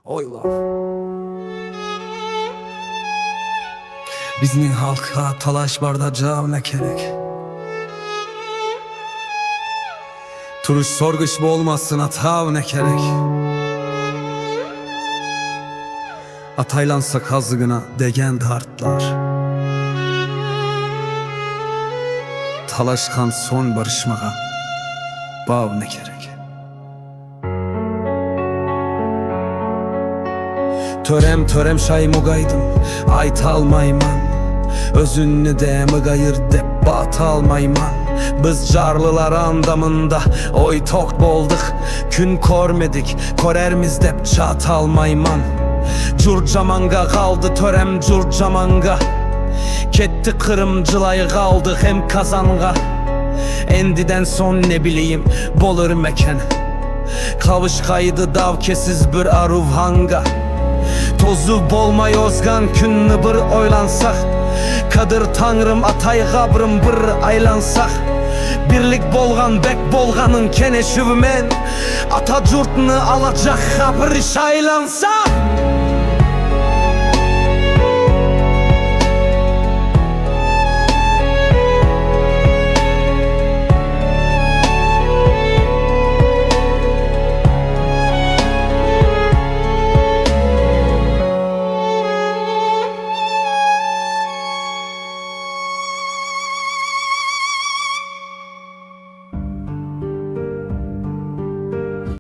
oylar. Bizning halka talaş bardacağı ne gerek? Turuş sorguç bolmasın atav ne gerek? Ataylansa kazıgına degen dartlar. Talaşkan son barışmağa bağ ne gerek? Törem şayımı qaydım, ayt almayman. Özünü de mi gayır dep bat almayman. Biz carlılar andamında oy tok bolduk. Gün kormedik, korermiz dep çat almayman. Curcamanga kaldı törem curcamanga. Ketti kırımcılayı kaldı hem kazanga. Endiden son ne bileyim bolur mekan. Kavuşkaydı davkesiz bir aruvhanga. Tozu bolma yozgan künni bir oylansak. Kadir tanrım atay gabrım bir aylansak. Birlik bolgan bek bolganın kene şüvmen. Ata curtunu alacak habır iş aylansak.